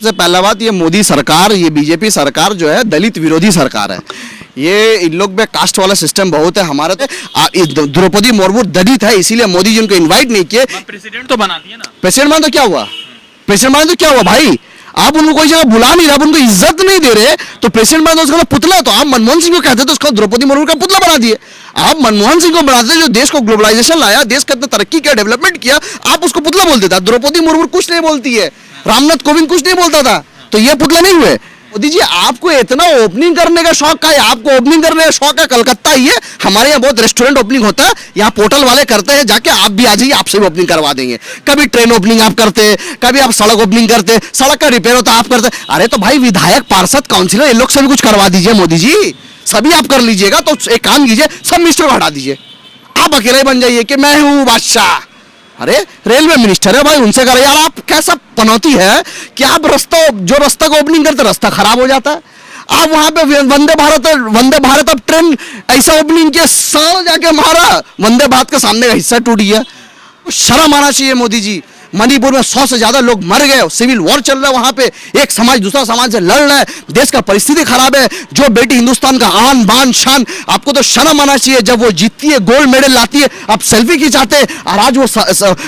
सबसे पहला बात, ये मोदी सरकार, ये बीजेपी सरकार जो है दलित विरोधी सरकार है। ये इन लोग में कास्ट वाला सिस्टम बहुत है। हमारे तो द्रौपदी मुर्मू दलित है, इसीलिए मोदी जी उनको इनवाइट नहीं किए। प्रेसिडेंट तो बना दिया ना। प्रेसिडेंट बना तो क्या हुआ? प्रेसिडेंट बना तो क्या हुआ भाई? आप उनको कोई जगह बुला नहीं रहे, आप उनको इज्जत नहीं दे रहे, तो प्रेसिडेंट बना तो उसका पुतला। तो आप मनमोहन सिंह को कहते तो उसको द्रौपदी मुर्मू का पुतला बना दिए। आप मनमोहन सिंह को बनाते जो देश को ग्लोबलाइजेशन लाया, देश का इतना तरक्की किया, डेवलपमेंट किया, आप उसको पुतला बोल देता। द्रौपदी मुर्मू कुछ नहीं बोलती है, रामनाथ कोविंद कुछ नहीं बोलता था, तो ये पुतला नहीं हुए। मोदी जी, आपको इतना ओपनिंग करने का शौक है, आपको ओपनिंग करने का शौक है, कलकत्ता ही है, हमारे यहाँ बहुत रेस्टोरेंट ओपनिंग होता है, यहाँ पोर्टल वाले करते हैं, जाके आप भी आ जाइए, आपसे भी ओपनिंग करवा देंगे। कभी ट्रेन ओपनिंग आप करते, कभी आप सड़क ओपनिंग करते, सड़क का रिपेयर होता आप करते। अरे तो भाई विधायक, पार्षद, काउंसिलर, इन लोग से भी कुछ करवा दीजिए मोदी जी, सभी आप कर लीजिएगा। तो एक काम कीजिए, सब मिनिस्टर को हटा दीजिए, आप अकेले बन जाइए कि मैं हूँ बादशाह। अरे रेलवे मिनिस्टर है भाई, उनसे करें यार। आप कैसा पनौती है कि आप जो रास्ता को ओपनिंग करते रास्ता खराब हो जाता है। आप वहां पे वंदे भारत अब ट्रेन ऐसा ओपनिंग किया, साल जाके मारा, वंदे भारत का सामने का हिस्सा टूट गया। शर्म आना चाहिए मोदी जी। मणिपुर में 100 से ज्यादा लोग मर गए, सिविल वॉर चल रहा है वहां पे, एक समाज दूसरा समाज से लड़ रहा है, देश का परिस्थिति खराब है। जो बेटी हिंदुस्तान का आन बान शान, आपको तो शर्म आना चाहिए। जब वो जीतती है, गोल्ड मेडल लाती है, आप सेल्फी खिंचाते हैं, और आज वो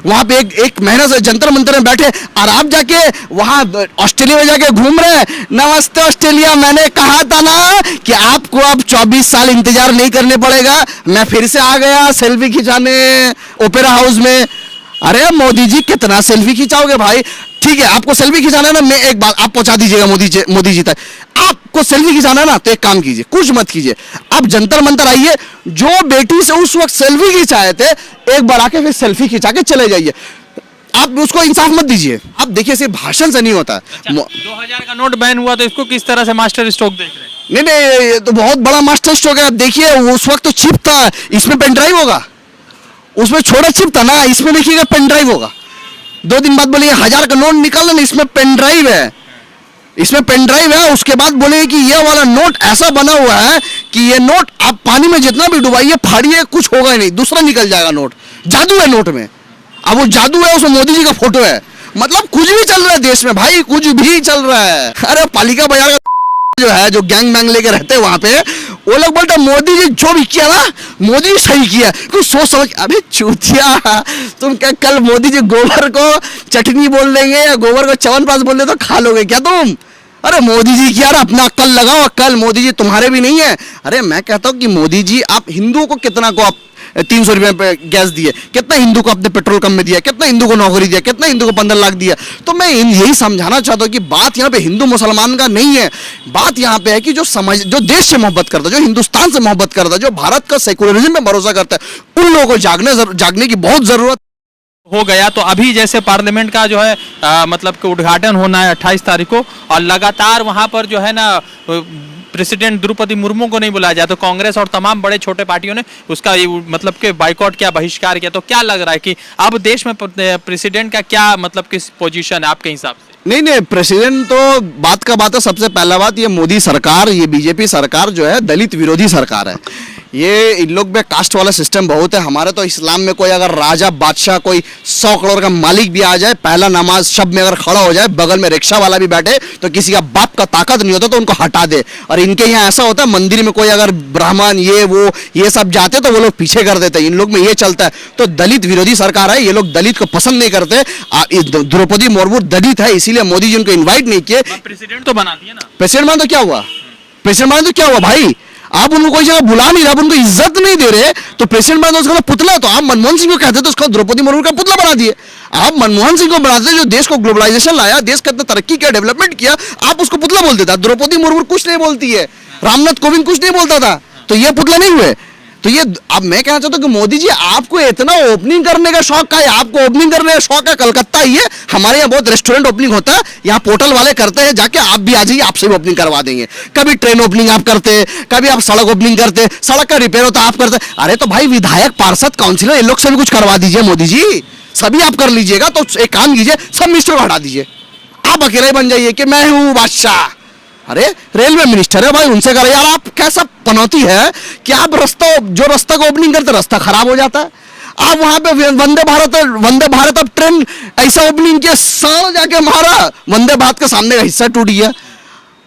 वहां पे एक महीने से जंतर मंतर में बैठे, और आप जाके वहां ऑस्ट्रेलिया में जाके घूम रहे हैं। नमस्ते ऑस्ट्रेलिया, मैंने कहा था ना कि आपको अब 24 साल इंतजार नहीं करने पड़ेगा। मैं फिर से आ गया सेल्फी खिंचाने ओपेरा हाउस में। अरे मोदी जी, कितना सेल्फी खिंचाओगे भाई? ठीक है, आपको सेल्फी खिंचाना है ना, मैं एक बात आप पहुंचा दीजिएगा मोदी जी तक। आपको सेल्फी खिंचाना है ना, तो एक काम कीजिए, कुछ मत कीजिए, आप जंतर मंतर आइए, जो बेटी से उस वक्त सेल्फी खिंचाए थे, एक बार आके फिर सेल्फी खिंचा के चले जाइए। आप उसको इंसाफ मत दीजिए। आप देखिए, सिर्फ भाषण से नहीं होता। 2000 का नोट बैन हुआ, तो इसको किस तरह से मास्टर स्ट्रोक देख रहे हैं? नहीं, ये तो बहुत बड़ा मास्टर स्ट्रोक है। देखिए, उस वक्त तो चिप था, इसमें पेन ड्राइव होगा, उसमें छोटा चिप था ना, इसमें देखिएगा पेन ड्राइव होगा। 2 दिन बाद बोलेंगे 1000 का नोट निकालना ना, इसमें पेन ड्राइव है, इसमें पेन ड्राइव है। उसके बाद बोलेंगे कि ये वाला नोट ऐसा बना हुआ है कि ये नोट आप पानी में जितना भी डुबाइए, फाड़िए, कुछ होगा ही नहीं, दूसरा निकल जाएगा नोट। जादू है नोट में। अब वो जादू है, उसमें मोदी जी का फोटो है। मतलब कुछ भी चल रहा है देश में भाई, कुछ भी चल रहा है। अरे पालिका बाजार का जो है, जो गैंग मैंग लेके रहते हैं वहां पे, वो लोग बोलते हैं मोदी जी जो भी किया ना, मोदी जी सही किया, कुछ सोच समझ। अबे चूतिया, तुम क्या कल मोदी जी गोबर को चटनी बोल देंगे या गोबर को च्यवनप्राश बोल दे तो खा लोगे क्या तुम? अरे मोदी जी की यार अपना अक्ल लगाओ, अक्ल मोदी जी तुम्हारे भी नहीं है। अरे मैं कहता हूँ कि मोदी जी, आप हिंदुओं को कितना को आप 300 रुपये पे गैस दिए, कितना हिंदू को आपने पेट्रोल कम में दिया, कितना हिंदू को नौकरी दिया, कितना हिंदू को 15 लाख दिया। तो मैं यही समझाना चाहता हूँ कि बात यहाँ पे हिंदू मुसलमान का नहीं है, बात यहाँ पे है कि जो देश से मोहब्बत करता है, जो हिंदुस्तान से मोहब्बत करता है, जो भारत का सेकुलरिज्म में भरोसा करता है, उन लोगों को जागने की बहुत जरूरत हो गया। तो अभी जैसे पार्लियामेंट का जो है मतलब कि उद्घाटन होना है 28 तारीख को, और लगातार वहां पर जो है ना प्रेसिडेंट द्रौपदी मुर्मू को नहीं बुलाया जाए, तो कांग्रेस और तमाम बड़े छोटे पार्टियों ने उसका मतलब कि बाइकआउट किया, बहिष्कार किया। तो क्या लग रहा है कि अब देश में प्रेसिडेंट का क्या मतलब किस पोजीशन है आपके हिसाब से? नहीं, प्रेसिडेंट तो बात है। सबसे पहला बात, ये मोदी सरकार, ये बीजेपी सरकार जो है दलित विरोधी सरकार है। ये इन लोग में कास्ट वाला सिस्टम बहुत है। हमारे तो इस्लाम में कोई अगर राजा बादशाह, कोई 100 करोड़ का मालिक भी आ जाए, पहला नमाज शब में अगर खड़ा हो जाए, बगल में रिक्शा वाला भी बैठे, तो किसी का बाप का ताकत नहीं होता तो उनको हटा दे। और इनके यहाँ ऐसा होता है, मंदिर में कोई अगर ब्राह्मण ये सब जाते तो वो लोग पीछे कर देते हैं। इन लोग में ये चलता है। तो दलित विरोधी सरकार है, ये लोग दलित को पसंद नहीं करते। द्रौपदी मुर्मू दलित है, इसीलिए मोदी जी उनको इन्वाइट नहीं किए। प्रेसिडेंट तो बना दिया ना। प्रेसिडेंट बना तो क्या हुआ? प्रेसिडेंट बना तो क्या हुआ भाई? आप उनको कोई जगह बुला नहीं रहे, आप उनको इज्जत नहीं दे रहे, तो प्रेसिडेंट बना तो उसका पुतला। तो आप मनमोहन सिंह को कहते तो उसको द्रौपदी मुर्मू का पुतला बना दिए। आप मनमोहन सिंह को बनाते जो देश को ग्लोबलाइजेशन लाया, देश का इतना तरक्की किया, डेवलपमेंट किया, आप उसको पुतला बोल देता। द्रौपदी मुर्मू कुछ नहीं बोलती है, रामनाथ कोविंद कुछ नहीं बोलता था, तो ये पुतला नहीं हुए। तो ये अब मैं कहना चाहता हूँ कि मोदी जी, आपको इतना ओपनिंग करने का शौक है, आपको ओपनिंग करने का शौक है, कलकत्ता ही है, हमारे यहाँ बहुत रेस्टोरेंट ओपनिंग होता है, यहाँ पोर्टल वाले करते हैं, जाके आप भी आ जाइए, आपसे भी ओपनिंग करवा देंगे। कभी ट्रेन ओपनिंग आप करते, कभी आप सड़क ओपनिंग करते, सड़क का रिपेयर होता आप करते। अरे तो भाई विधायक, पार्षद, काउंसिलर, इन लोग से भी कुछ करवा दीजिए मोदी जी, सभी आप कर लीजिएगा। तो एक काम कीजिए, सब मिनिस्टर को हटा दीजिए, आप अकेले बन जाइए कि मैं हूँ बादशाह। अरे रेलवे मिनिस्टर है भाई, उनसे करें यार। आप कैसा पनौती है कि आप जो रास्ता को ओपनिंग करते रास्ता खराब हो जाता है। आप वहां पे वंदे भारत अब ट्रेन ऐसा ओपनिंग किया, साल जाके मारा, वंदे भारत का सामने का हिस्सा टूट गया।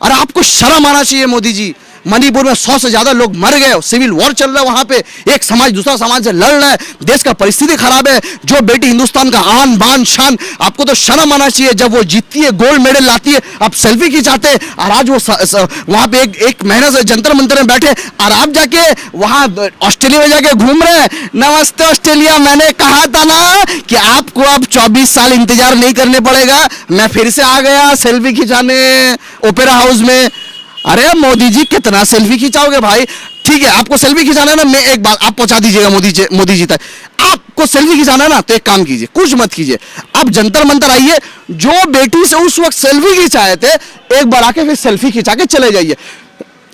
अरे आपको शर्म आना चाहिए मोदी जी। मणिपुर में 100 से ज्यादा लोग मर गए, सिविल वॉर चल रहा है वहां पे, एक समाज दूसरा समाज से लड़ रहा है, देश का परिस्थिति खराब है। जो बेटी हिंदुस्तान का आन बान शान, आपको तो शर्म आना चाहिए। जब वो जीतती है, गोल्ड मेडल लाती है, आप सेल्फी खिंचाते हैं, और आज वो वहां पे एक महीने से जंतर मंतर में बैठे, और आप जाके वहां ऑस्ट्रेलिया में जाके घूम रहे हैं। नमस्ते ऑस्ट्रेलिया, मैंने कहा था ना कि आपको अब 24 साल इंतजार नहीं करने पड़ेगा। मैं फिर से आ गया सेल्फी खिंचाने ओपेरा हाउस में। अरे मोदी जी कितना सेल्फी खिंचाओगे भाई? ठीक है, आपको सेल्फी खिंचाना है ना, मैं एक बात आप पहुंचा दीजिएगा मोदी जी तक। आपको सेल्फी खिंचाना है ना, तो एक काम कीजिए, कुछ मत कीजिए, आप जंतर मंतर आइए, जो बेटी से उस वक्त सेल्फी खिंचाए थे, एक बार आके फिर सेल्फी खिंचा के चले जाइए।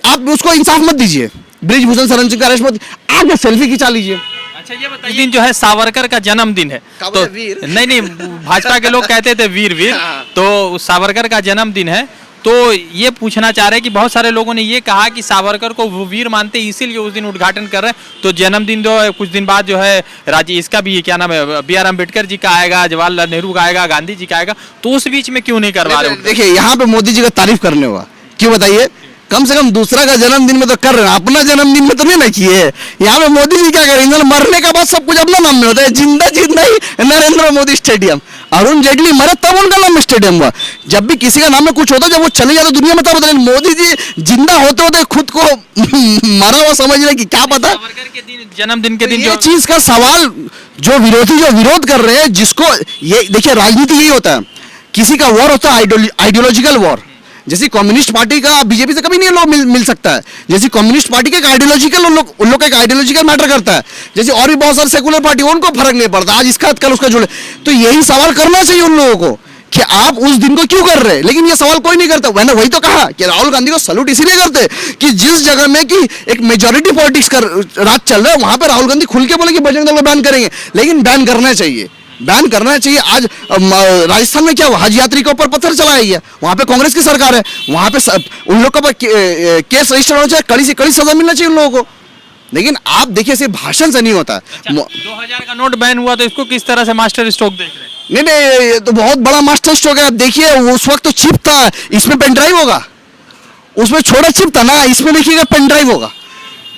आप उसको इंसाफ मत दीजिए, ब्रिजभूषण शरण सिंह का अरेस्ट मत, आके सेल्फी खिंचा लीजिए। अच्छा ये बताइए, इस दिन जो है सावरकर का जन्मदिन है, तो वीर? नहीं भाजपा के लोग कहते थे वीर हाँ। तो सावरकर का जन्मदिन है, तो ये पूछना चाह रहे हैं कि बहुत सारे लोगों ने ये कहा कि सावरकर को वो वीर मानते हैं, इसीलिए उस दिन उद्घाटन कर रहे हैं। तो जन्मदिन जो है कुछ दिन बाद जो है इसका भी क्या नाम है, बी आर अम्बेडकर जी का आएगा, जवाहरलाल नेहरू का आएगा, गांधी जी का आएगा, तो उस बीच में क्यों नहीं करवा रहे? देखिए यहाँ पे मोदी जी का तारीफ करने हुआ, क्यों बताइए? कम से कम दूसरा का जन्मदिन में तो कर रहे हैं, अपना जन्मदिन में तो नहीं ना किए। यहाँ पे मोदी जी क्या करेंगे, मरने के बाद सब कुछ अपना नाम में होता है। जिंदा जीत नहीं, नरेंद्र मोदी स्टेडियम। अरुण जेटली मरे तब उनका नाम में स्टेडियम हुआ। जब भी किसी का नाम में कुछ होता है, जब वो चले जाते दुनिया में तब होता है। मोदी जी जिंदा होते होते खुद को मरा हुआ समझ रहे कि क्या पता। सावरकर के दिन, जन्मदिन के दिन ये चीज का सवाल जो विरोधी जो विरोध कर रहे हैं, जिसको ये देखिए, राजनीति यही होता है, किसी का वॉर होता है आइडियोलॉजिकल वॉर। जैसे कम्युनिस्ट पार्टी का बीजेपी से कभी नहीं लोग मिल सकता है, जैसे कम्युनिस्ट पार्टी का एक आइडियोलॉजिकल उन लोग का एक आइडियोलॉजिकल मैटर करता है। जैसे और भी बहुत सारे सेकुलर पार्टी, उनको फर्क नहीं पड़ता, आज इसका कल उसका जुड़े। तो यही सवाल करना चाहिए उन लोगों को कि आप उस दिन को क्यों कर रहे हैं, लेकिन ये सवाल कोई नहीं करता। मैंने वही तो कहा कि राहुल गांधी को सल्यूट इसीलिए करते कि जिस जगह में कि एक मेजॉरिटी पॉलिटिक्स का राज चल रहा है, वहां पे राहुल गांधी खुल के बोले कि बजरंग दल को बैन करेंगे, लेकिन बैन करना चाहिए, बैन करना चाहिए। आज राजस्थान में क्या हुआ, हज यात्री के ऊपर पत्थर चलाया गया, वहां पे कांग्रेस की सरकार है, वहां पे उन लोग का केस रजिस्टर होना चाहिए, कड़ी से कड़ी सजा मिलना चाहिए उन लोगों को। लेकिन आप देखिए, सिर्फ भाषण से नहीं होता। अच्छा, 2000 का नोट बैन हुआ, तो इसको किस तरह से मास्टर स्ट्रोक देख रहे हैं? नहीं, ये तो बहुत बड़ा मास्टर स्ट्रोक है। आप देखिए, उस वक्त तो चिप था, इसमें पेन ड्राइव होगा, उसमें छोटा चिप था ना, इसमें देखिएगा पेन ड्राइव होगा।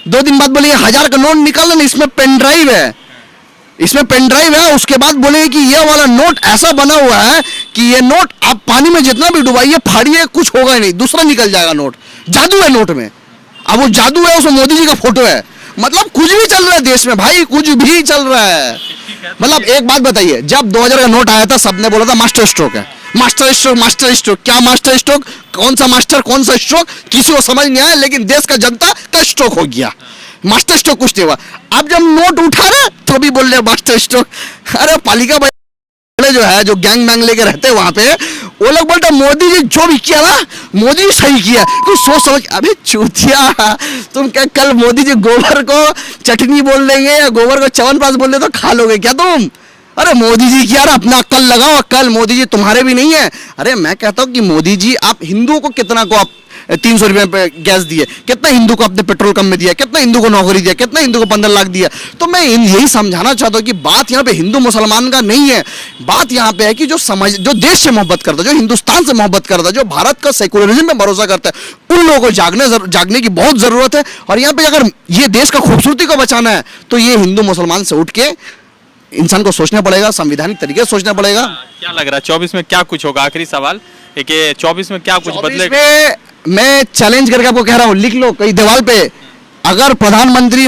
2 दिन बाद बोलेंगे 1000 का नोट निकाल ना, इसमें पेन ड्राइव है, इसमें पेन ड्राइव है। उसके बाद बोलेंगे कि ये वाला नोट ऐसा बना हुआ है कि ये नोट आप पानी में जितना भी डुबाइए, फाड़िए, कुछ होगा ही नहीं, दूसरा निकल जाएगा नोट। जादू है नोट में। अब वो जादू है, उसमें मोदी जी का फोटो है। मतलब कुछ भी चल रहा है देश में भाई, कुछ भी चल रहा है। मतलब एक बात बताइए, जब 2000 का नोट आया था, सबने बोला था मास्टर स्ट्रोक है, मास्टर स्ट्रोक, मास्टर स्ट्रोक। क्या मास्टर स्ट्रोक, कौन सा मास्टर, कौन सा स्ट्रोक, किसी को समझ नहीं आया, लेकिन देश का जनता का स्ट्रोक हो गया। मास्टर स्ट्रोक कुछ नहीं हुआ। अब जब नोट उठा रहे तो भी बोल रहे मास्टर स्ट्रोक। अरे पालिका जो है, जो गैंग मैंग लेके रहते हैं वहां पे, वो लोग बोलते मोदी जी जो भी किया ना, मोदी जी सही किया, कुछ सोच समझ। अबे चूतिया, तुम क्या कल मोदी जी गोबर को चटनी बोल देंगे या गोबर को च्यवनप्राश बोल दे तो खा लोगे क्या तुम? अरे मोदी जी की यार अपना अक्ल लगाओ, अक्ल मोदी जी तुम्हारे भी नहीं है। अरे मैं कहता हूँ कि मोदी जी, आप हिंदुओं को कितना को आप 300 रुपये पे गैस दिए, कितना हिंदू को आपने पेट्रोल कम में दिया, कितना हिंदू को नौकरी दिया, कितना हिंदू को 15 लाख दिया। तो मैं यही समझाना चाहता हूँ कि बात यहाँ पे हिंदू मुसलमान का नहीं है, बात यहाँ पे है कि जो जो देश से मोहब्बत करता है, जो हिंदुस्तान से मोहब्बत करता है, जो भारत का सेकुलरिज्म में भरोसा करता है, उन लोगों को जागने की बहुत जरूरत है। और यहाँ पे अगर ये देश का खूबसूरती को बचाना है, तो ये हिंदू मुसलमान से उठ के इंसान को सोचना पड़ेगा, संवैधानिक तरीके से सोचना पड़ेगा। क्या लग रहा है 24 में क्या कुछ होगा? आखिरी सवाल है कि 24 में क्या कुछ बदलेगा? मैं चैलेंज करके आपको कह रहा हूं, लिख लो कहीं दीवार पे, अगर प्रधानमंत्री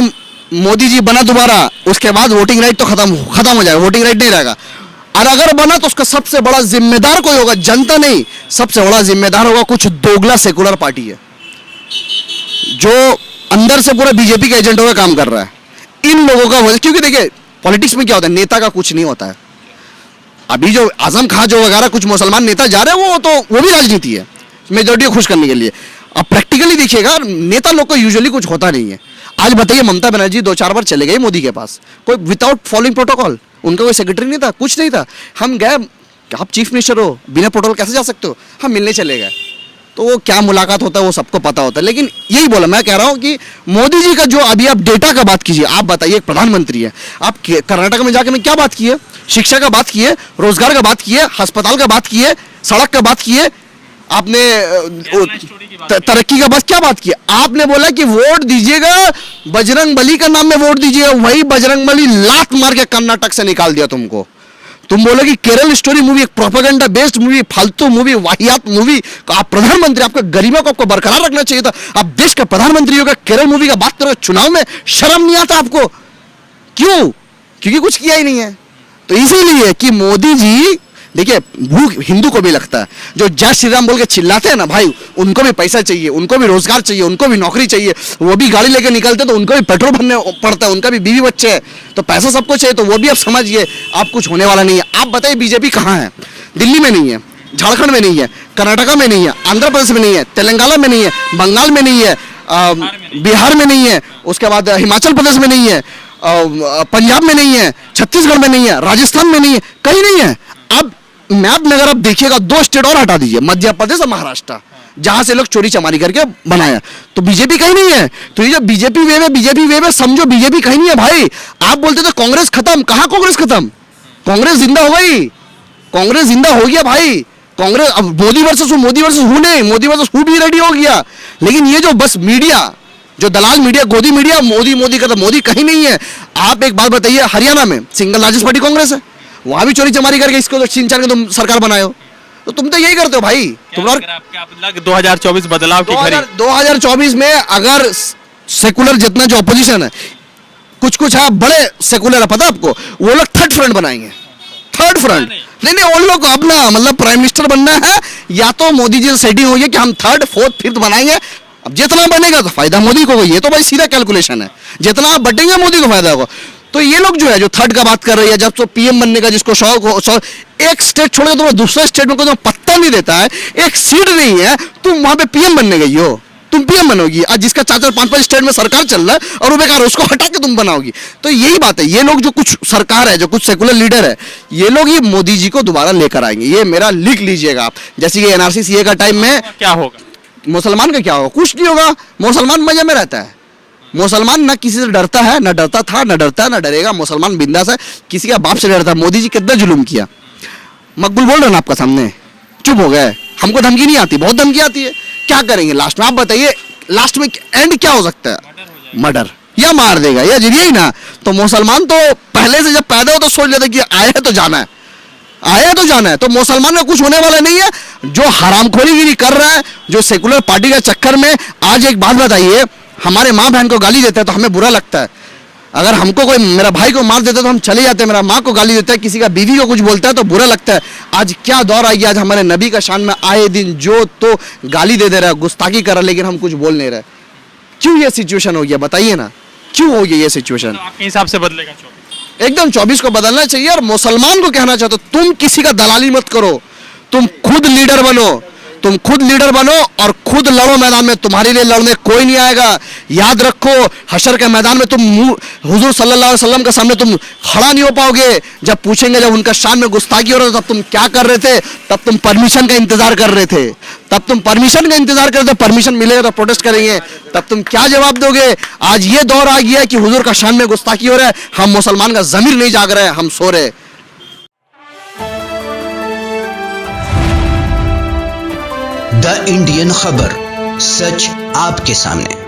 मोदी जी बना दोबारा, उसके बाद वोटिंग राइट तो खत्म हो जाएगा, वोटिंग राइट नहीं रहेगा। और अगर बना तो उसका सबसे बड़ा जिम्मेदार कोई होगा, जनता नहीं, सबसे बड़ा जिम्मेदार होगा कुछ दोगला सेकुलर पार्टी है, जो अंदर से पूरा बीजेपी के एजेंटों का काम कर रहा है। इन लोगों का वजह, क्योंकि देखिए पॉलिटिक्स में क्या होता है, नेता का कुछ नहीं होता है। अभी जो आजम खां जो वगैरह कुछ मुसलमान नेता जा रहे हैं, वो भी राजनीति है, मेजोरिटी को खुश करने के लिए। अब प्रैक्टिकली देखिएगा, नेता लोग को यूजुअली कुछ होता नहीं है। आज बताइए, ममता बनर्जी 2-4 बार चले गए मोदी के पास, कोई विदाउट फॉलोइंग प्रोटोकॉल, उनका कोई सेक्रेटरी नहीं था, कुछ नहीं था। हम गए, आप चीफ मिनिस्टर हो, बिना प्रोटोकॉल कैसे जा सकते हो? हम मिलने चले गए, तो वो क्या मुलाकात होता है वो सबको पता होता है। लेकिन यही बोला, मैं कह रहा हूँ कि मोदी जी का जो अभी आप डेटा का बात कीजिए, आप बताइए एक प्रधानमंत्री है, आप कर्नाटक में जाकर क्या बात की है? शिक्षा का बात की है, रोजगार का बात की है, अस्पताल का बात की है, सड़क का बात की है, आपने तरक्की का बात क्या बात की? आपने बोला कि वोट दीजिएगा बजरंग बली का नाम में वोट दीजिएगा, वही बजरंग बली लात मार के कर्नाटक से निकाल दिया तुमको। तुम बोले कि केरल स्टोरी मूवी एक प्रोपेगेंडा बेस्ड मूवी, फालतू मूवी, वाहियात मूवी। आप प्रधानमंत्री, आपका गरिमा को आपको बरकरार रखना चाहिए था। आप देश का प्रधानमंत्री होगा, केरल मूवी का बात करो चुनाव में, शर्म नहीं आता आपको? क्यों? क्योंकि कुछ किया ही नहीं है। तो इसीलिए कि मोदी जी, देखिए भूख हिंदू को भी लगता है, जो जय श्री राम बोल के चिल्लाते हैं ना भाई, उनको भी पैसा चाहिए, उनको भी रोजगार चाहिए, उनको भी नौकरी चाहिए, वो भी गाड़ी लेके निकलते तो उनको भी पेट्रोल भरने पड़ता है, उनका भी बीवी बच्चे हैं, तो पैसा सबको चाहिए। तो वो भी आप समझिए, आप कुछ होने वाला नहीं है। आप बताइए बीजेपी कहाँ है? दिल्ली में नहीं है, झारखंड में नहीं है, कर्नाटका में नहीं है, आंध्र प्रदेश में नहीं है, तेलंगाना में नहीं है, बंगाल में नहीं है, बिहार में नहीं है, उसके बाद हिमाचल प्रदेश में नहीं है, पंजाब में नहीं है, छत्तीसगढ़ में नहीं है, राजस्थान में नहीं है, कहीं नहीं है। अब मैप में अगर आप देखिएगा 2 स्टेट और हटा दीजिए, मध्य प्रदेश और महाराष्ट्र, जहां से लोग चोरी चमारी करके बनाया, तो बीजेपी कहीं नहीं है। तो ये जो बीजेपी वेव है, समझो बीजेपी कहीं नहीं है भाई। आप बोलते थे कांग्रेस खत्म, कहां कांग्रेस खत्म? कांग्रेस जिंदा हो गई, कांग्रेस जिंदा हो गया भाई। कांग्रेस अब मोदी वर्सेस हूं नहीं, मोदी वर्सेस हूं भी रेडी हो गया। लेकिन ये जो बस मीडिया, जो दलाल मीडिया, गोदी मीडिया, मोदी का, तो मोदी कहीं नहीं है। आप एक बात बताइए, हरियाणा में सिंगल लार्जेस्ट पार्टी कांग्रेस है, वहां भी चोरी चमारी करके इसको तो छीन छान के तुम सरकार बनाए हो। तो तुम तो यही करते हो भाई। तुम्हारा 2024 बदलाव की घड़ी, 2024 में अगर सेकुलर जितना जो ऑपोजिशन है, कुछ है बड़े सेकुलर है, पता आपको, वो लोग थर्ड फ्रंट बनाएंगे। थर्ड फ्रंट नहीं, वो लोग अपना मतलब प्राइम मिनिस्टर बनना है, या तो मोदी जी से सेटिंग हुई है कि हम थर्ड फोर्थ फिफ्थ बनाएंगे। अब जितना बनेगा तो फायदा मोदी को, ये तो भाई सीधा कैलकुलेशन है, जितना आप बटेंगे मोदी को फायदा होगा। तो ये लोग जो है, जो थर्ड का बात कर रही है, जब तो पीएम बनने का जिसको शौक हो, एक स्टेट छोड़ के तुम्हें दूसरे स्टेट में कोई पत्ता नहीं देता है, एक सीट नहीं है, तुम वहां पे पीएम बनने गई हो, तुम पीएम बनोगी। आज जिसका 4-5 स्टेट में सरकार चल रहा है और वो बेकार, उसको हटा के तुम बनाओगी। तो यही बात है, ये लोग जो कुछ सरकार है, जो कुछ सेकुलर लीडर है, ये लोग ये मोदी जी को दोबारा लेकर आएंगे। ये मेरा लिख लीजिएगा आप। जैसे कि एनआरसी सीए का टाइम में क्या होगा, मुसलमान का क्या होगा? कुछ नहीं होगा। मुसलमान मजे में रहता है, मुसलमान ना किसी से डरता है, ना डरता था, ना डरता है, ना डरेगा। मुसलमान बिंदास है, किसी का बाप से डरता है। मोदी जी कितना जुल्म किया, मकबूल बोल रहे ना आपका सामने, चुप हो गए। हमको धमकी नहीं आती, बहुत धमकी आती है। क्या करेंगे लास्ट में? आप बताइए, लास्ट में एंड क्या हो सकता है? मर्डर, या मार देगा, या यही ना। तो मुसलमान तो पहले से जब पैदा हो तो सोच लेते कि आया है तो जाना है, आया तो जाना है। तो मुसलमान का कुछ होने वाला नहीं है। जो हरामखोरीगिरी कर रहा है, जो सेकुलर पार्टी के चक्कर में, आज एक बात बताइए, हमारे माँ बहन को गाली देते हैं तो हमें बुरा लगता है। अगर हमको कोई, मेरा भाई को मार देता है तो हम चले जाते हैं, मेरा माँ को गाली देता है, किसी का बीवी को कुछ बोलता है तो बुरा लगता है। आज क्या दौर आ गया, आज हमारे नबी का शान में आए दिन जो तो गाली दे रहा है, गुस्ताखी कर रहा है, लेकिन हम कुछ बोल नहीं रहे। क्यों ये सिचुएशन हो गया बताइए ना, क्यों हो गया ये सिचुएशन? आपके हिसाब से बदलेगा 24? एकदम 24 को बदलना चाहिए। और मुसलमान को कहना चाहता हूं, तुम किसी का दलाली मत करो, तुम खुद लीडर बनो, तुम खुद लीडर बनो और खुद लड़ो मैदान में। तुम्हारे लिए लड़ने कोई नहीं आएगा। याद रखो, हशर के मैदान में तुम हुजूर सल्लल्लाहु अलैहि वसल्लम के सामने तुम खड़ा नहीं हो पाओगे। जब पूछेंगे, जब उनका शान में गुस्ताखी हो रहा था, तब तुम क्या कर रहे थे? तब तुम परमिशन का इंतजार कर रहे थे, परमिशन मिलेगा तो प्रोटेस्ट करेंगे। तब तुम क्या जवाब दोगे? आज ये दौर आ गया कि हुजूर का शान में गुस्ताखी हो रहा है, हम मुसलमान का ज़मीर नहीं जाग रहा है, हम सो रहे। द इंडियन खबर, सच आपके सामने।